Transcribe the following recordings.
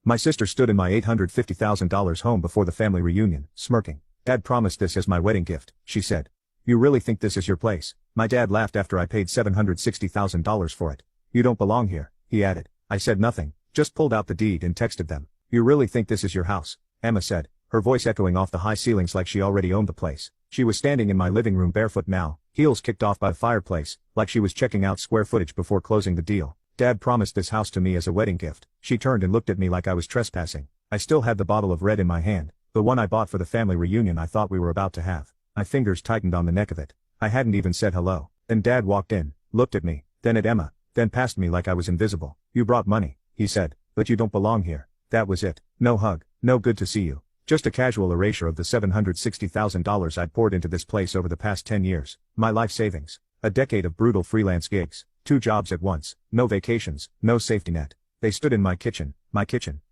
My sister stood in my $850,000 home before the family reunion, smirking. Dad promised this as my wedding gift, she said. You really think this is your place? My dad laughed after I paid $760,000 for it. You don't belong here, he added. I said nothing, just pulled out the deed and texted them. You really think this is your house? Emma said, her voice echoing off the high ceilings like she already owned the place. She was standing in my living room barefoot now, heels kicked off by the fireplace, like she was checking out square footage before closing the deal. Dad promised this house to me as a wedding gift. She turned and looked at me like I was trespassing. I still had the bottle of red in my hand, the one I bought for the family reunion I thought we were about to have. My fingers tightened on the neck of it. I hadn't even said hello. Then Dad walked in, looked at me, then at Emma, then past me like I was invisible. You brought money, he said, but you don't belong here. That was it. No hug, no good to see you. Just a casual erasure of the $760,000 I'd poured into this place over the past 10 years. My life savings. A decade of brutal freelance gigs. 2 jobs at once. No vacations, no safety net. They stood in my kitchen,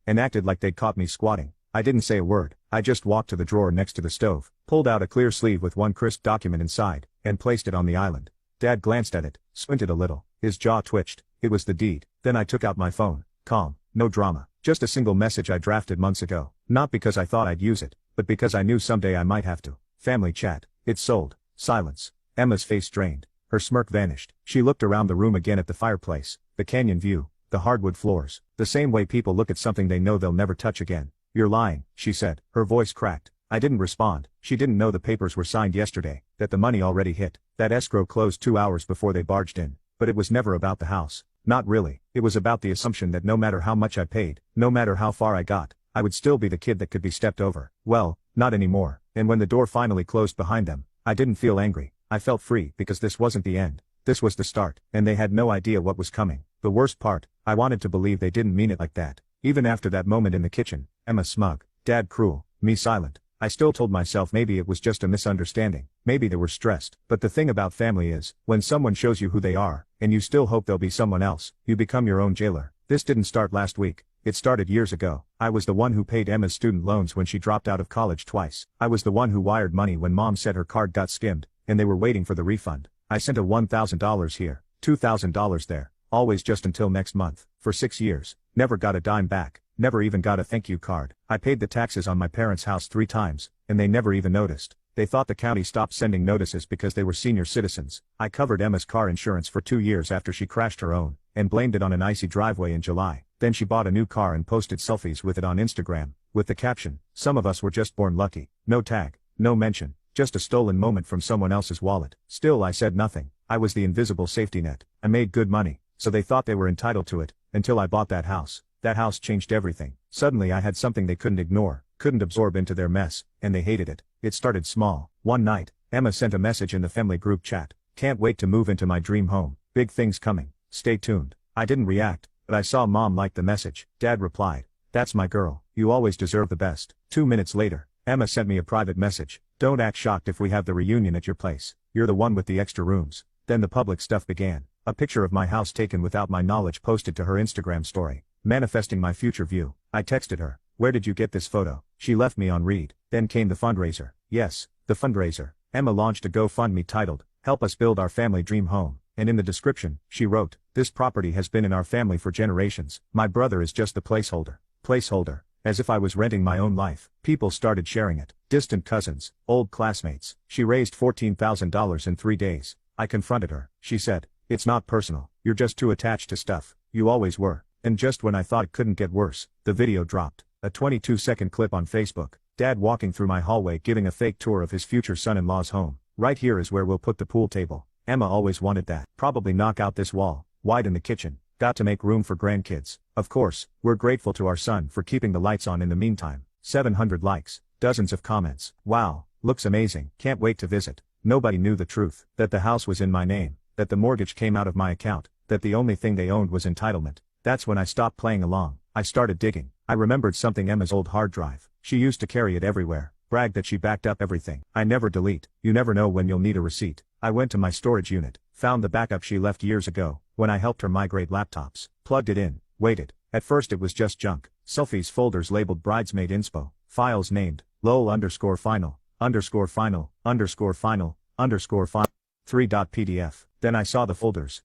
and acted like they'd caught me squatting. I didn't say a word. I just walked to the drawer next to the stove, pulled out a clear sleeve with one crisp document inside, and placed it on the island. Dad glanced at it, squinted a little, his jaw twitched. It was the deed. Then I took out my phone. Calm, no drama. Just a single message I drafted months ago. Not because I thought I'd use it, but because I knew someday I might have to. Family chat. It's sold. Silence. Emma's face drained. Her smirk vanished. She looked around the room again at the fireplace, the canyon view, the hardwood floors, the same way people look at something they know they'll never touch again. You're lying, she said. Her voice cracked. I didn't respond. She didn't know the papers were signed yesterday, that the money already hit, that escrow closed 2 hours before they barged in. But it was never about the house. Not really. It was about the assumption that no matter how much I paid, no matter how far I got, I would still be the kid that could be stepped over. Well, not anymore. And when the door finally closed behind them, I didn't feel angry. I felt free because this wasn't the end. This was the start, and they had no idea what was coming. The worst part, I wanted to believe they didn't mean it like that. Even after that moment in the kitchen, Emma smug, Dad cruel, me silent. I still told myself maybe it was just a misunderstanding, maybe they were stressed. But the thing about family is, when someone shows you who they are, and you still hope they'll be someone else, you become your own jailer. This didn't start last week. It started years ago. I was the one who paid Emma's student loans when she dropped out of college twice. I was the one who wired money when Mom said her card got skimmed, and they were waiting for the refund. I sent a $1,000 here, $2,000 there, always just until next month, for 6 years, never got a dime back. Never even got a thank you card. I paid the taxes on my parents' house 3 times, and they never even noticed. They thought the county stopped sending notices because they were senior citizens. I covered Emma's car insurance for 2 years after she crashed her own, and blamed it on an icy driveway in July. Then she bought a new car and posted selfies with it on Instagram, with the caption, "Some of us were just born lucky." No tag, no mention, just a stolen moment from someone else's wallet. Still I said nothing. I was the invisible safety net. I made good money, so they thought they were entitled to it, until I bought that house. That house changed everything. Suddenly I had something they couldn't ignore, couldn't absorb into their mess, and they hated it. It started small. One night, Emma sent a message in the family group chat. Can't wait to move into my dream home. Big things coming. Stay tuned. I didn't react, but I saw Mom like the message. Dad replied, "That's my girl. You always deserve the best." 2 minutes later, Emma sent me a private message. "Don't act shocked if we have the reunion at your place. You're the one with the extra rooms." Then the public stuff began. A picture of my house taken without my knowledge posted to her Instagram story, manifesting my future view. I texted her, "Where did you get this photo?" She left me on read. Then came the fundraiser. Yes, the fundraiser. Emma launched a GoFundMe titled, "Help Us Build Our Family Dream Home." And in the description, she wrote, "This property has been in our family for generations. My brother is just the placeholder." Placeholder. As if I was renting my own life. People started sharing it. Distant cousins, old classmates. She raised $14,000 in 3 days. I confronted her. She said, "It's not personal. You're just too attached to stuff. You always were." And just when I thought it couldn't get worse, the video dropped. A 22-second clip on Facebook. Dad walking through my hallway giving a fake tour of his future son-in-law's home. "Right here is where we'll put the pool table. Emma always wanted that. Probably knock out this wall. Wide in the kitchen. Got to make room for grandkids. Of course, we're grateful to our son for keeping the lights on in the meantime." 700 likes. Dozens of comments. "Wow, looks amazing. Can't wait to visit." Nobody knew the truth. That the house was in my name. That the mortgage came out of my account. That the only thing they owned was entitlement. That's when I stopped playing along. I started digging. I remembered something: Emma's old hard drive. She used to carry it everywhere. Bragged that she backed up everything. I never delete. You never know when you'll need a receipt. I went to my storage unit. Found the backup she left years ago, when I helped her migrate laptops. Plugged it in. Waited. At first it was just junk. Selfies folders labeled bridesmaid inspo. Files named, lol_final, _final, _final, _final, 3.pdf. Then I saw the folders.